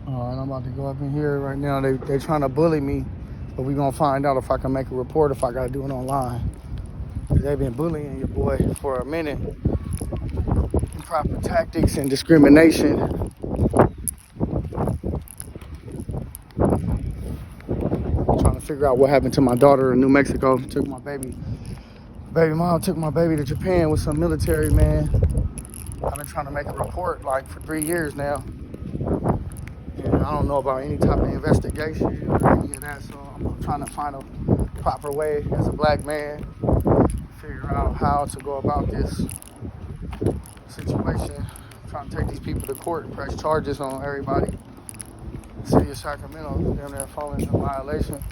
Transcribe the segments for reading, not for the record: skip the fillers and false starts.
And I'm about to go up in here right now. They trying to bully me, but we gonna find out if I can make a report, if I gotta do it online. They've been bullying your boy for a minute. Improper tactics and discrimination. Trying to figure out what happened to my daughter in New Mexico. Took my baby mom took my baby to Japan with some military man. I've been trying to make a report like for 3 years now. And I don't know about any type of investigation or any of that, so I'm trying to find a proper way as a black man, figure out how to go about this situation. I'm trying to take these people to court and press charges on everybody. The city of Sacramento, damn near falling into violation.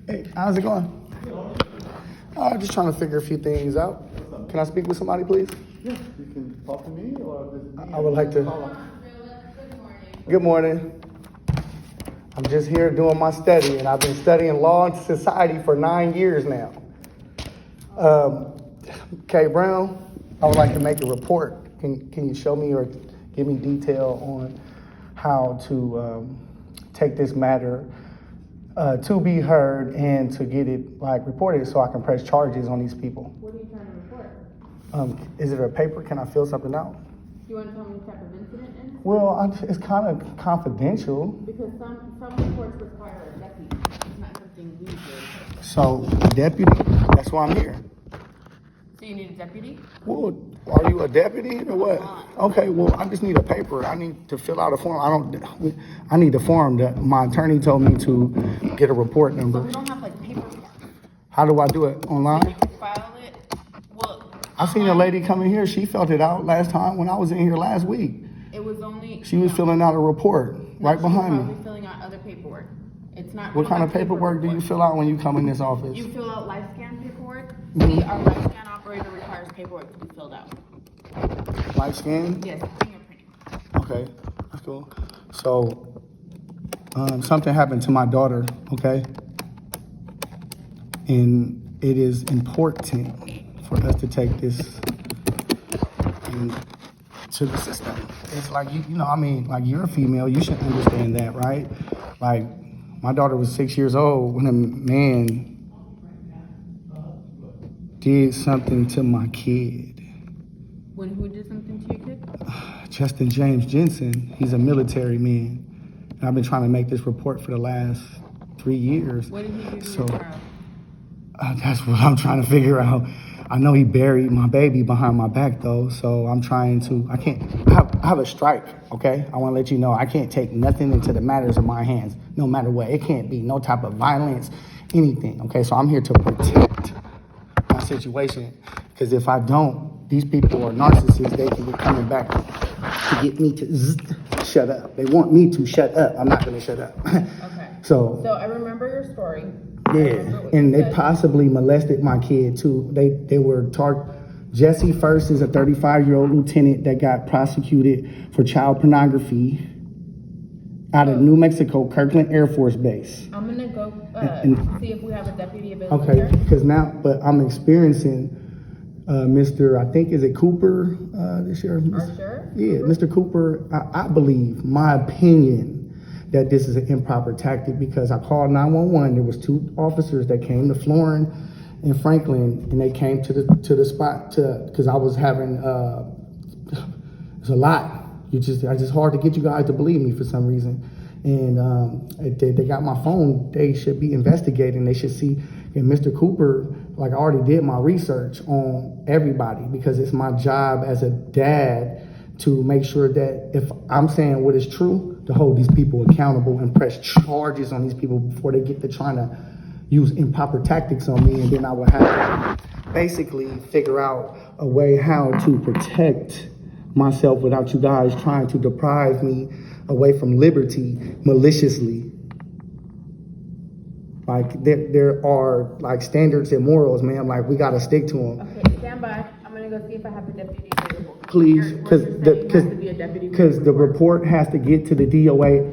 Hey, how's it going? Just trying to figure a few things out. Can I speak with somebody, please? Yeah, you can talk to me or visit me. I would like to. Good morning. I'm just here doing my study, and I've been studying law and society for 9 years now. Kay Brown, I would like to make a report. Can you show me or give me detail on how to take this matter to be heard and to get it reported so I can press charges on these people? What are you trying to report? Is it a paper? Can I fill something out? Do you want to tell me what type of incident it is? Well, it's kind of confidential. Because some reports require a deputy. It's not something we do. So, a deputy, that's why I'm here. So you need a deputy? Well, are you a deputy or what? Okay, well, I just need a paper. I need to fill out a form. I need the form that my attorney told me to get a report So number. we don't have paperwork. How do I do it? Online? You file it. Well, I seen a lady come in here. She filled it out last time when I was in here last week. it was only. She was filling out a report right behind Probably me. filling out other paperwork. It's not. What kind of paperwork do you fill out when you come in this office? You fill out life scan paperwork. Mhm. Our life scan operator requires paperwork to be filled out. Life scan? Yes, fingerprinting. Okay, that's cool. So, something happened to my daughter, okay? And it is important for us to take this to the system. It's like, you're a female, you should understand that, right? Like, my daughter was 6 years old when a man did something to my kid. When who did something to your kid? Justin James Jensen, he's a military man. And I've been trying to make this report for the last 3 years. What did he do to So, your child? That's what I'm trying to figure out. I know he buried my baby behind my back though, so I'm trying to, I have a strike, okay? I wanna let you know, I can't take nothing into the matters of my hands, no matter what. It can't be no type of violence, anything, okay? So I'm here to protect my situation, because if I don't, these people are narcissists. They can be coming back to get me to shut up. They want me to shut up. I'm not gonna shut up. Okay. So I remember your story. yeah, and they possibly molested my kid too. They were Jesse First is a 35-year-old lieutenant that got prosecuted for child pornography out of New Mexico, Kirkland Air Force Base. I'm gonna go see if we have a deputy available Okay, here. because but I'm experiencing Mr. I think is it Cooper this year? Our sheriff? Yeah, Mr. Cooper. I believe, my opinion, that this is an improper tactic, because I called 911. There was 2 officers that came to Florin and Franklin, and they came to the spot because I was having it's a lot. It's just hard to get you guys to believe me for some reason. And they got my phone. They should be investigating. They should see. And Mr. Cooper, I already did my research on everybody, because it's my job as a dad to make sure that if I'm saying what is true, to hold these people accountable and press charges on these people before they get to trying to use improper tactics on me. And then I will have to basically figure out a way how to protect myself without you guys trying to deprive me away from liberty maliciously. There are standards and morals, man. We gotta stick to them. Okay, stand by. I'm gonna me go see if I have a deputy available. Please, What because you're saying has to be a deputy the report. report has to get to the DOA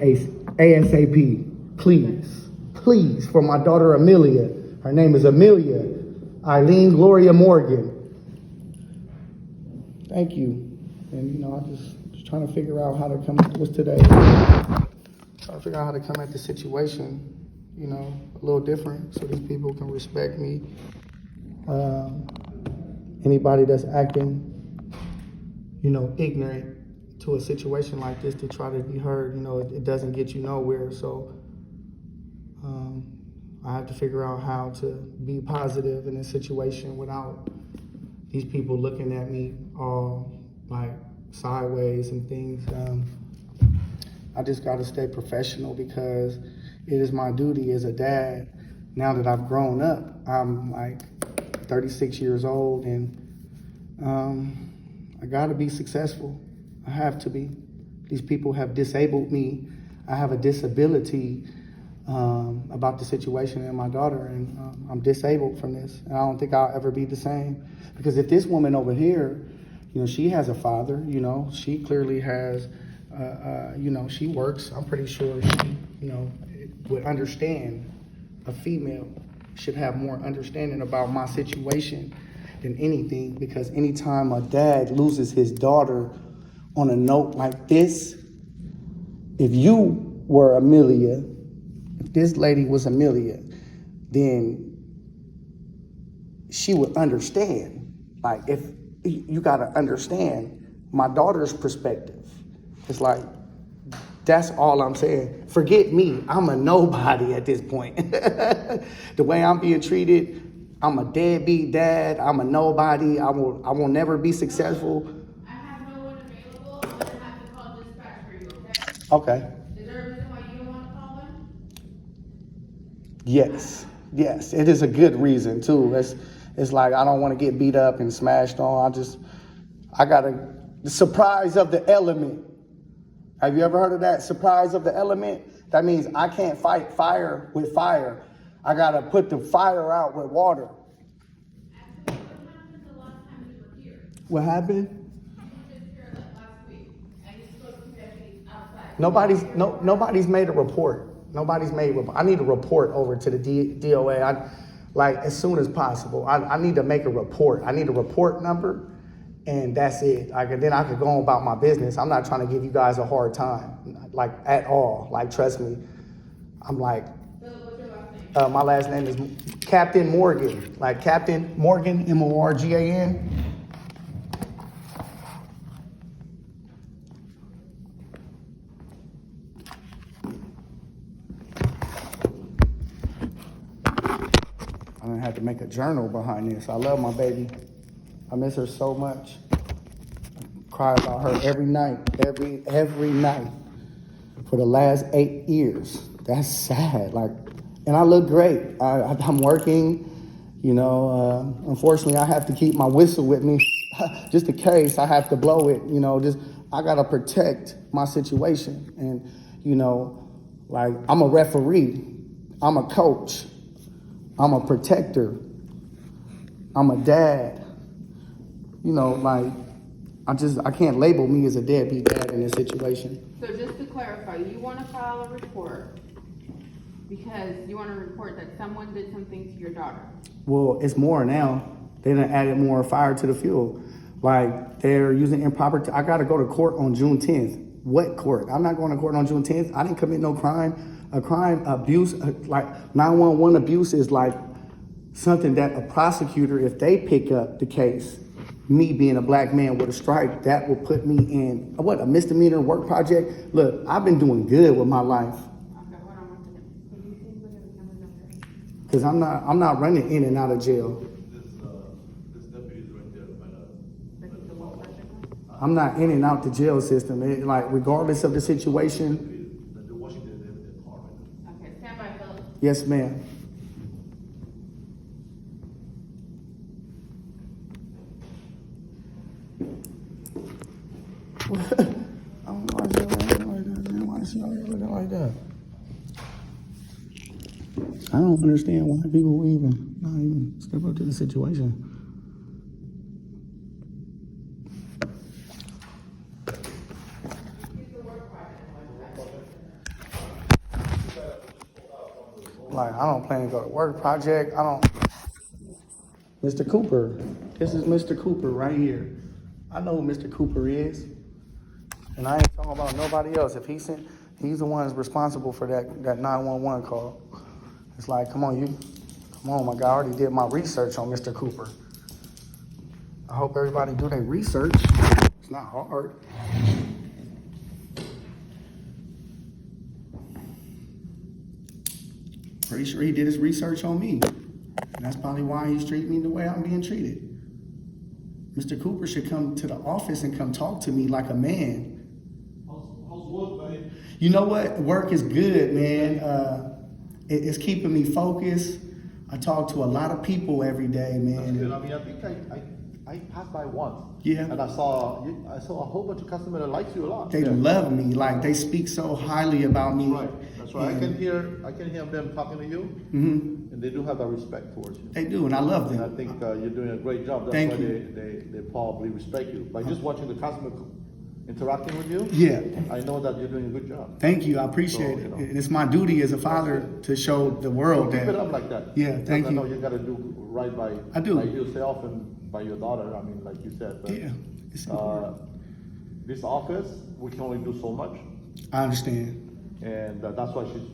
ASAP. Please, for my daughter Amelia. Her name is Amelia Eileen Gloria Morgan. Thank you. And I'm just trying to figure out how to come. What's today? Trying to figure out how to come at the situation, a little different, so these people can respect me. Anybody that's acting, ignorant to a situation like this to try to be heard, it doesn't get you nowhere. So I have to figure out how to be positive in this situation without these people looking at me all like sideways and things. I just got to stay professional because it is my duty as a dad. Now that I've grown up, I'm like 36 years old, and I got to be successful. I have to be. These people have disabled me. I have a disability about the situation in my daughter, and I'm disabled from this. And I don't think I'll ever be the same. Because if this woman over here, she has a father, she clearly has, she works. I'm pretty sure she, would understand. A female should have more understanding about my situation than anything, because anytime a dad loses his daughter on a note like this, if you were Amelia, if this lady was Amelia, then she would understand. Like, if you got to understand my daughter's perspective. It's like, that's all I'm saying. Forget me. I'm a nobody at this point. The way I'm being treated, I'm a deadbeat dad. I'm a nobody. I will never be successful. I have no one available. I'm gonna have to call dispatch for you, okay? Okay. Is there a reason why you don't want to call them? Yes. It is a good reason too. It's like I don't want to get beat up and smashed on. I got the surprise of the element. Have you ever heard of that? Surprise of the element? That means I can't fight fire with fire. I got to put the fire out with water. Actually, what happened the last time you were here? What happened? You were just here like last week, and you spoke to deputies outside. Nobody's made a report. I need a report over to the DOA. Like as soon as possible. I need to make a report. I need a report number, and that's it. Then I could go on about my business. I'm not trying to give you guys a hard time, like at all. Like trust me. I'm like, So what's your last name? my last name is Captain Morgan. Like Captain Morgan, Morgan. I'm gonna have to make a journal behind this. I love my baby. I miss her so much. I cry about her every night, every night for the last 8 years. That's sad. And I look great. I'm working. Unfortunately, I have to keep my whistle with me, just in case I have to blow it. I gotta protect my situation. And I'm a referee. I'm a coach. I'm a protector. I'm a dad. I can't label me as a deadbeat dad in this situation. So just to clarify, you want to file a report because you want to report that someone did something to your daughter. Well, it's more now. They done added more fire to the fuel. Like they're using improper. I got to go to court on June 10th. What court? I'm not going to court on June 10th. I didn't commit no crime. A crime, abuse, like 911 abuse is like something that a prosecutor, if they pick up the case, me being a black man with a stripe, that will put me in, a misdemeanor work project. Look, I've been doing good with my life. Okay, hold on 1 second. Could you please look at the camera number? Because I'm not running in and out of jail. This deputy is right there by This is the what project? I'm not in and out the jail system. Regardless of the situation. the Washington, their car right there. Okay, stand by, Philip. Yes, ma'am. I don't know why she looking like that. I don't understand why people even not even step up to the situation. Like, I don't plan to go to work project. I don't. Mr. Cooper. This is Mr. Cooper right here. I know who Mr. Cooper is. And I ain't talking about nobody else. If he's the one that's responsible for that 911 call. It's like, come on, my guy. I already did my research on Mr. Cooper. I hope everybody do their research. It's not hard. Pretty sure he did his research on me. And that's probably why he's treating me the way I'm being treated. Mr. Cooper should come to the office and come talk to me like a man. How's work, buddy? You know what? Work is good, man. It's keeping me focused. I talk to a lot of people every day, man. Good. I mean, I think I passed by once. Yeah. And I saw a whole bunch of customers that likes you a lot. They love me. Like, they speak so highly about me. That's right. I can hear them talking to you, and they do have that respect towards you. They do, and I love And I them. think you're doing a great job. That's Thank why you. they probably respect you. By just watching the customer interacting with you, Yeah. I know that you're doing a good job. Thank you. I appreciate it. And it's my duty as a father to show the world Keep it that. up like that. Yeah, Because thank I you. know you got to do right by I do. by yourself and by your daughter. I mean, like you said. But, Yeah, it's important. this office, we can only do so much. I understand. And that's why she's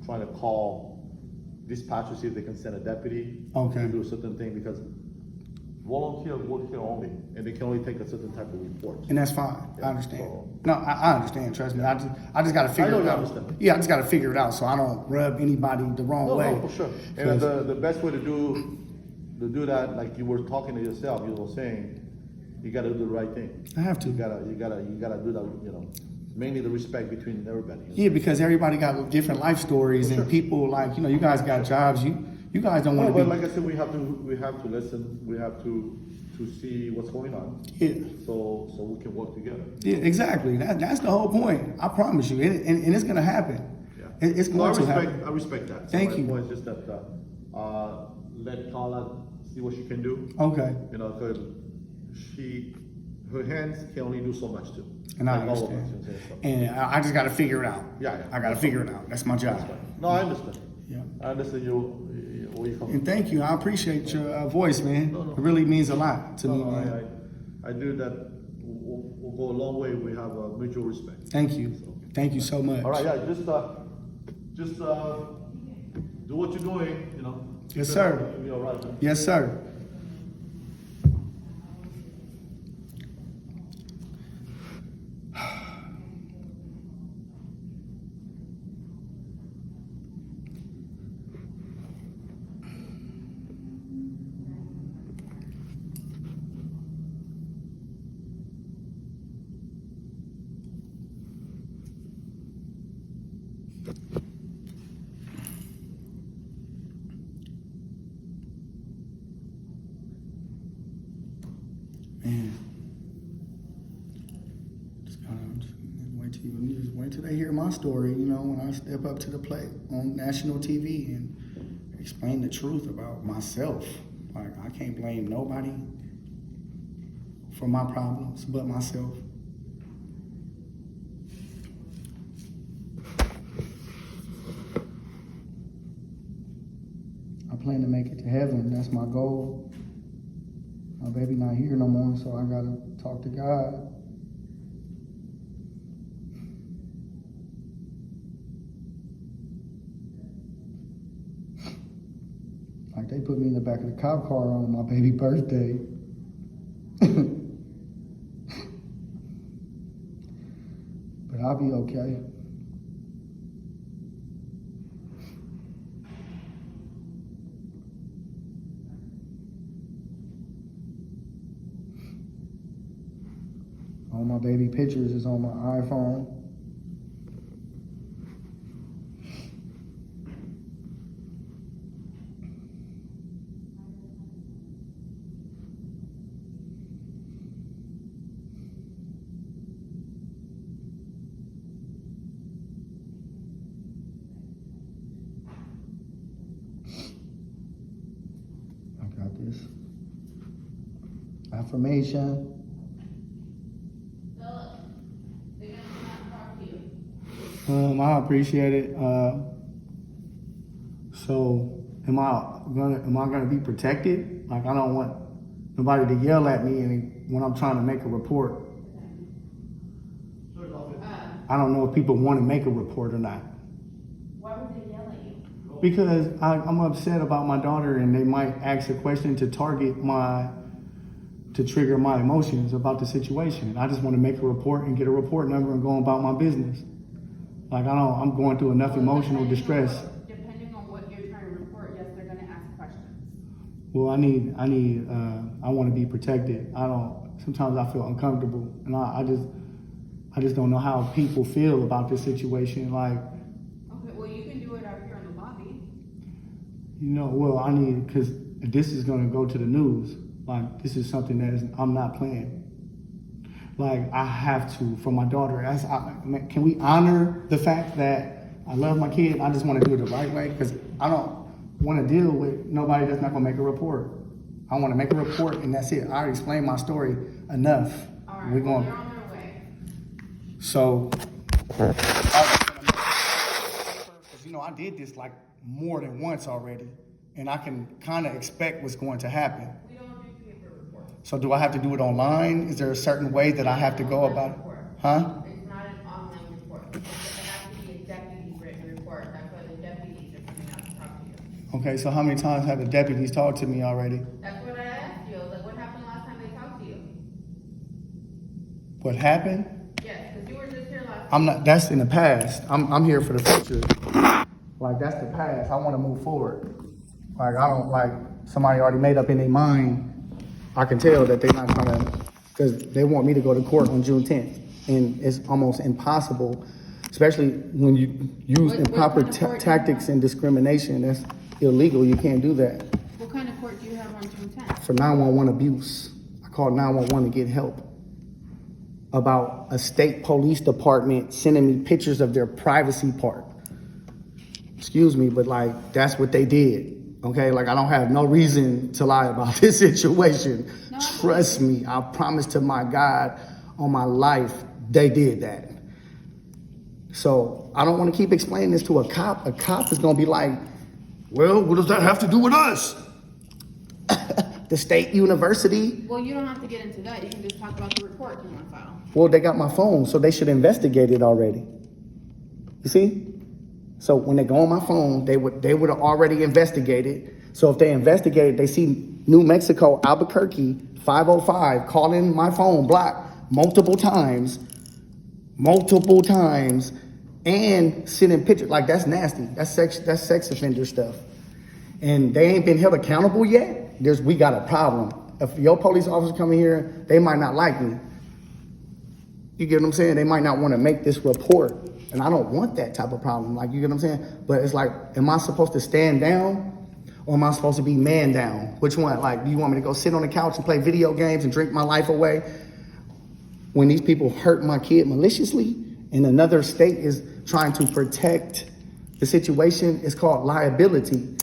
trying to call dispatch to see if they can send a deputy Okay. to do a certain thing, because volunteers work here only, and they can only take a certain type of report. And that's fine. Yeah, I understand. so- No, I understand. Trust me. I just got to figure know it you out. understand. Yeah, I just got to figure it out so I don't rub anybody the wrong way. No, for sure. And the best way to do that, like you were talking to yourself, you were saying, you gotta do the right thing. I have to. You gotta do that, mainly the respect between everybody. Yeah, because everybody got different life stories, and people like, you guys got jobs. You guys don't No, want but to be. like I said, we have to listen, we have to see what's going on, Yeah, so we can work together. yeah, exactly. That's the whole point. I promise you, and it's gonna happen. Yeah. It's No, going to happen. I respect that. Thank my you. point is just that, let Carla see what she can do, Okay, because her hands can only do so much too. and I Like all of us, understand. so. And I just got to figure it out. Yeah. I got to figure it out. That's my job. No, I understand. Yeah. I understand where you come And from. thank you. I appreciate your voice, man. No. It really means a lot to me, No, man. I do that. We'll go a long way. We have a mutual respect. Thank you. Thank you so much. All right, yeah, just do what you're doing, Yes, sir. You'll be all right, man. Yes, sir. Man. Just gotta wait till they hear my story, when I step up to the plate on national TV and explain the truth about myself. Like, I can't blame nobody for my problems but myself. I plan to make it to heaven. That's my goal. My baby not here no more, so I gotta talk to God. Like, they put me in the back of the cop car on my baby birthday. But I'll be okay. All my baby pictures is on my iPhone. I got this. Affirmation. I appreciate it. So am I gonna be protected? Like I don't want nobody to yell at me when I'm trying to make a report. I don't know if people want to make a report or not. Why would they yell at you? Because I'm upset about my daughter and they might ask a question to trigger my emotions about the situation. I just want to make a report and get a report number and go about my business. Like I'm going through enough emotional distress. Depending on what you're trying to report, yes, they're gonna ask questions. Well, I want to be protected. Sometimes I feel uncomfortable and I just don't know how people feel about this situation. Like, Okay, well, you can do it out here in the lobby. because this is going to go to the news. Like, this is something I'm not playing. Like, I have to, for my daughter, can we honor the fact that I love my kid? I just want to do it the right way because I don't want to deal with nobody that's not going to make a report. I want to make a report and that's it. I already explained my story enough. All right, We're well, going. they're on their way. So, I did this like more than once already, and I can kind of expect what's going to happen. We don't do paper reports. So, do I have to do it online? Is there a certain way that I have to go about it? Huh? It's not an online report. It has to be a deputy written report. That's why the deputies are coming out to talk to you. Okay, so how many times have the deputies talked to me already? That's what I asked you. I was like, what happened last time they talked to you? What happened? Yes, because you were just here last. I'm not. That's in the past. I'm here for the future. Like that's the past. I want to move forward. Like I don't like somebody already made up in their mind. I can tell that they're not gonna, because they want me to go to court on June 10th, and it's almost impossible, especially when you use What improper kind of court do you tactics have? and discrimination. That's illegal. You can't do that. What kind of court do you have on June 10th? For 911 abuse, I called 911 to get help about a state police department sending me pictures of their privacy part. Excuse me, but like that's what they did. Okay, like I don't have no reason to lie about this situation. No. Trust me, I promise to my God on my life, they did that. So I don't want to keep explaining this to a cop. A cop is gonna be like, well, what does that have to do with us? The state university. Well, you don't have to get into that. You can just talk about the report you want to file. Well, they got my phone, so they should investigate it already. You see? So when they go on my phone, they would have already investigated. So if they investigated, they see New Mexico, Albuquerque, 505, calling my phone blocked multiple times, and sending pictures. Like that's nasty. That's sex offender stuff. And they ain't been held accountable yet. We got a problem. If your police officer come in here, they might not like me. You get what I'm saying? They might not want to make this report. And I don't want that type of problem. Like, you get what I'm saying? But it's like, am I supposed to stand down or am I supposed to be man down? Which one? Like, do you want me to go sit on the couch and play video games and drink my life away when these people hurt my kid maliciously and another state is trying to protect the situation? It's called liability.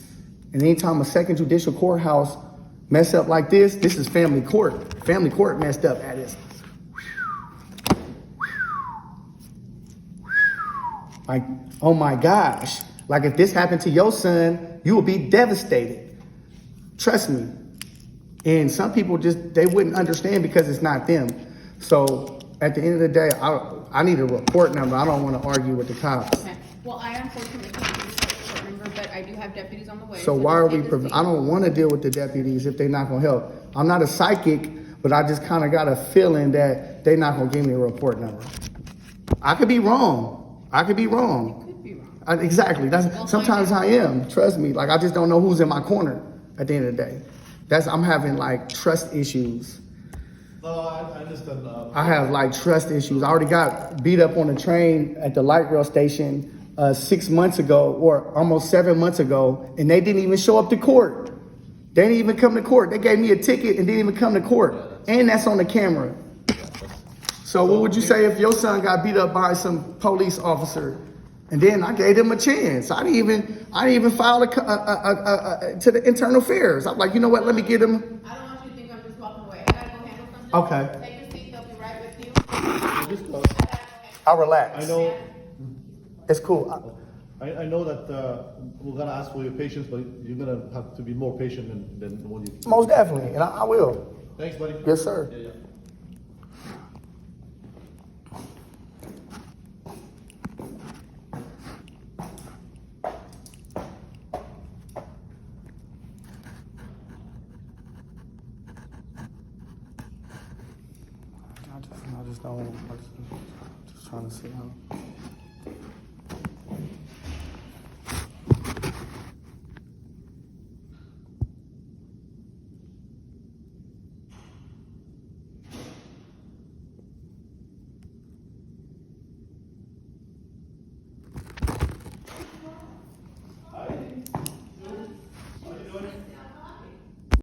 And anytime a second judicial courthouse mess up like this is family court. Family court messed up at it. Like, oh my gosh. Like if this happened to your son, you would be devastated. Trust me. And some people they wouldn't understand because it's not them. So at the end of the day, I need a report number. I don't want to argue with the cops. Okay. Well, I unfortunately can't give you a report number, but I do have deputies on the way. So why are just we, take this seat. I don't want to deal with the deputies if they're not going to help. I'm not a psychic, but I just kind of got a feeling that they're not going to give me a report number. I could be wrong. Could be wrong. Exactly. Sometimes I am. Trust me. Like I just don't know who's in my corner at the end of the day. I'm having like trust issues. No, I understand. I have like trust issues. I already got beat up on the train at the light rail station 6 months ago or almost 7 months ago, and they didn't even show up to court. They didn't even come to court. They gave me a ticket and didn't even come to court. And that's on the camera. So what would you say if your son got beat up by some police officer, and then I gave him a chance? I didn't even file to the internal affairs. I'm like, you know what? Let me get him. I don't want you to think I'm just walking away. I gotta go handle something. Okay. Take your seat. They'll be right with you. Just, I'll relax. I know, It's cool. I know that, we're gonna ask for your patience, but you're gonna have to be more patient than when you. Most definitely, and I will. Thanks, buddy. Yes, sir. Yeah, yeah. I just don't. Just trying to see how.